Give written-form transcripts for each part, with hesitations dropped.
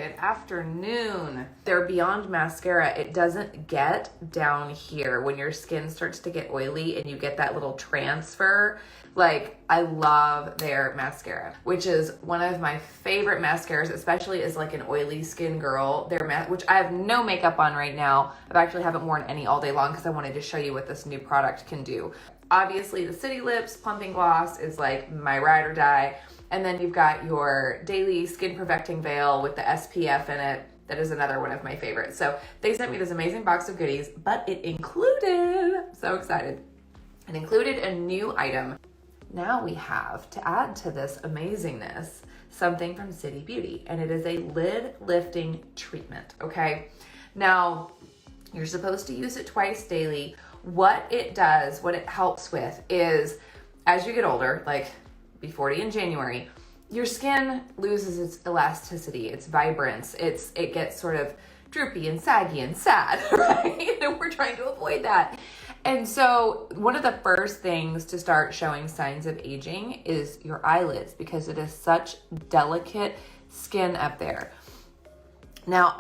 Good afternoon. They're Beyond Mascara. It doesn't get down here when your skin starts to get oily and you get that little transfer. Like, I love their mascara, which is one of my favorite mascaras, especially as like an oily skin girl. Which I have no makeup on right now. I actually haven't worn any all day long because I wanted to show you what this new product can do. Obviously, the City Lips Plumping Gloss is like my ride or die. And then you've got your Daily Skin Perfecting Veil with the SPF in it. That is another one of my favorites. So they sent me this amazing box of goodies, but it included, so excited, it included a new item. Now we have, to add to this amazingness, something from City Beauty, and it is a lid lifting treatment, okay? Now, you're supposed to use it twice daily. What it does, what it helps with is, as you get older, like be 40 in January, your skin loses its elasticity, its vibrance, it gets sort of droopy and saggy and sad, right? And we're trying to avoid that. And so one of the first things to start showing signs of aging is your eyelids, because it is such delicate skin up there. Now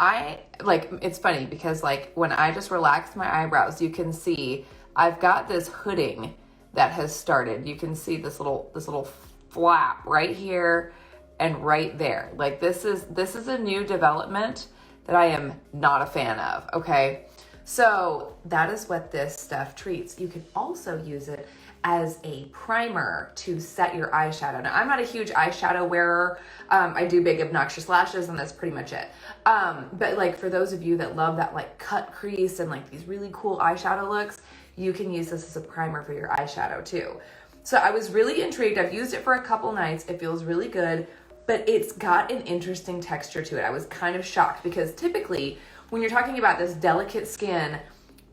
it's funny because like when I just relax my eyebrows, you can see I've got this hooding that has started. You can see this little flap right here and right there. Like this is a new development that I am not a fan of, okay? So that is what this stuff treats. You can also use it as a primer to set your eyeshadow. Now, I'm not a huge eyeshadow wearer. I do big obnoxious lashes and that's pretty much it. But like for those of you that love that like cut crease and like these really cool eyeshadow looks, you can use this as a primer for your eyeshadow too. So I was really intrigued. I've used it for a couple nights. It feels really good, but it's got an interesting texture to it. I was kind of shocked because typically when you're talking about this delicate skin,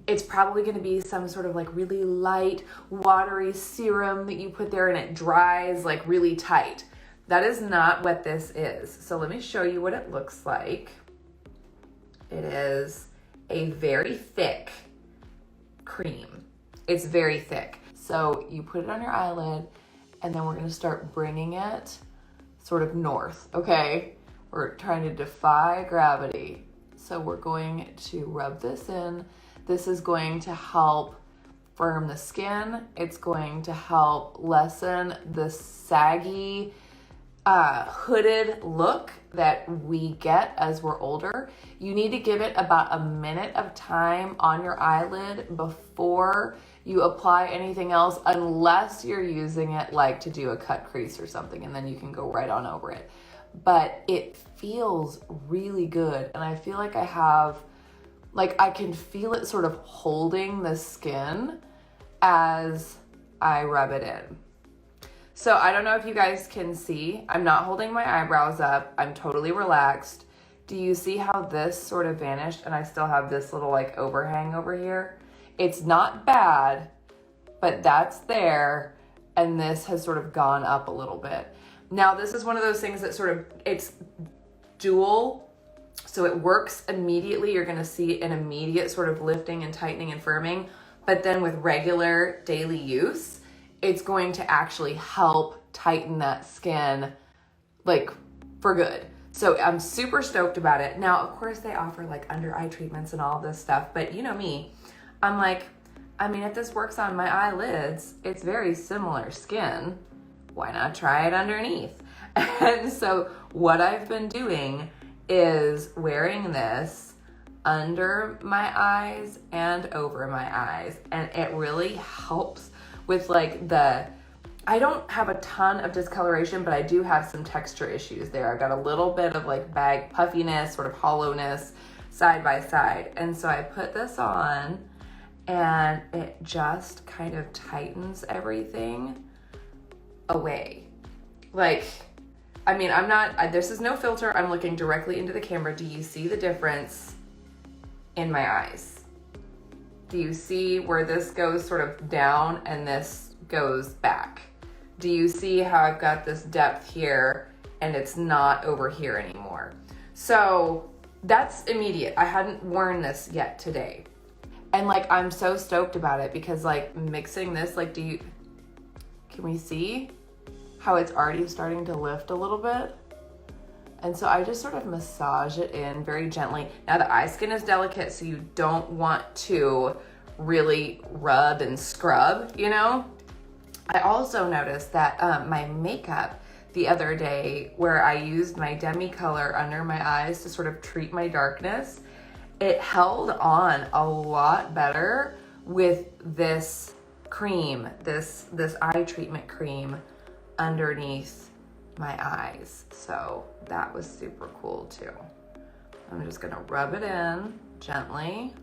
it's probably going to be some sort of like really light, watery serum that you put there and it dries like really tight. That is not what this is. So let me show you what it looks like. It is a very thick cream. It's very thick. So you put it on your eyelid and then we're going to start bringing it sort of north, okay? We're trying to defy gravity. So we're going to rub this in. This is going to help firm the skin. It's going to help lessen the saggy, hooded look that we get as we're older. You need to give it about a minute of time on your eyelid before you apply anything else, unless you're using it like to do a cut crease or something, and then you can go right on over it. But it feels really good, and I feel like I can feel it sort of holding the skin as I rub it in. So I don't know if you guys can see, I'm not holding my eyebrows up. I'm totally relaxed. Do you see how this sort of vanished and I still have this little like overhang over here? It's not bad, but that's there, and this has sort of gone up a little bit. Now, this is one of those things that it's dual, so it works immediately. You're gonna see an immediate sort of lifting and tightening and firming, but then with regular daily use, it's going to actually help tighten that skin like for good. So I'm super stoked about it. Now, of course, they offer like under eye treatments and all this stuff, but you know me, I'm like, I mean, if this works on my eyelids, it's very similar skin. Why not try it underneath? And so what I've been doing is wearing this under my eyes and over my eyes. And it really helps with like I don't have a ton of discoloration, but I do have some texture issues there. I've got a little bit of like bag puffiness, sort of hollowness side by side. And so I put this on and it just kind of tightens everything away. Like, I mean, this is no filter. I'm looking directly into the camera. Do you see the difference in my eyes? Do you see where this goes sort of down and this goes back? Do you see how I've got this depth here and it's not over here anymore? So that's immediate. I hadn't worn this yet today. And like, I'm so stoked about it because like mixing this, like, can we see how it's already starting to lift a little bit? And so I just sort of massage it in very gently. Now the eye skin is delicate, so you don't want to really rub and scrub, you know? I also noticed that my makeup the other day, where I used my demi color under my eyes to sort of treat my darkness, it held on a lot better with this cream, this eye treatment cream underneath my eyes. So that was super cool too. I'm just gonna rub it in gently.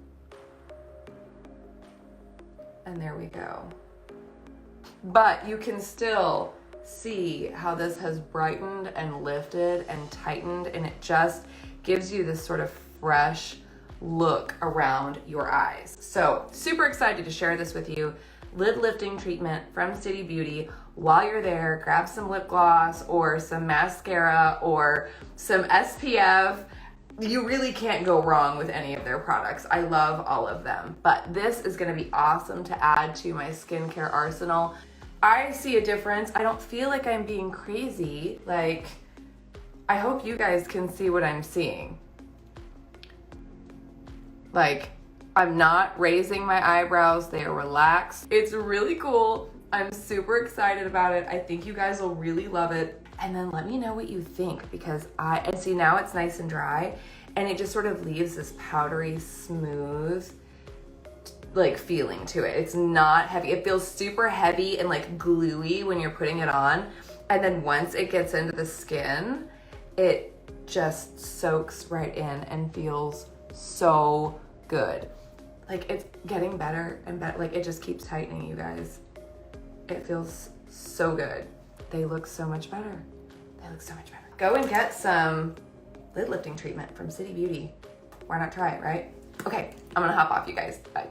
And there we go. But you can still see how this has brightened and lifted and tightened, and it just gives you this sort of fresh look around your eyes. So super excited to share this with you. Lid lifting treatment from City Beauty. While you're there, grab some lip gloss or some mascara or some SPF. You really can't go wrong with any of their products. I love all of them, but this is gonna be awesome to add to my skincare arsenal. I see a difference. I don't feel like I'm being crazy. Like, I hope you guys can see what I'm seeing. Like, I'm not raising my eyebrows, they are relaxed. It's really cool. I'm super excited about it. I think you guys will really love it. And then let me know what you think, because and see, now it's nice and dry, and it just sort of leaves this powdery, smooth, like, feeling to it. It's not heavy. It feels super heavy and like gluey when you're putting it on. And then once it gets into the skin, it just soaks right in and feels so good. Like, it's getting better and better. Like, it just keeps tightening, you guys. It feels so good. They look so much better. They look so much better. Go and get some lid lifting treatment from City Beauty. Why not try it, right? Okay, I'm gonna hop off, you guys. Bye.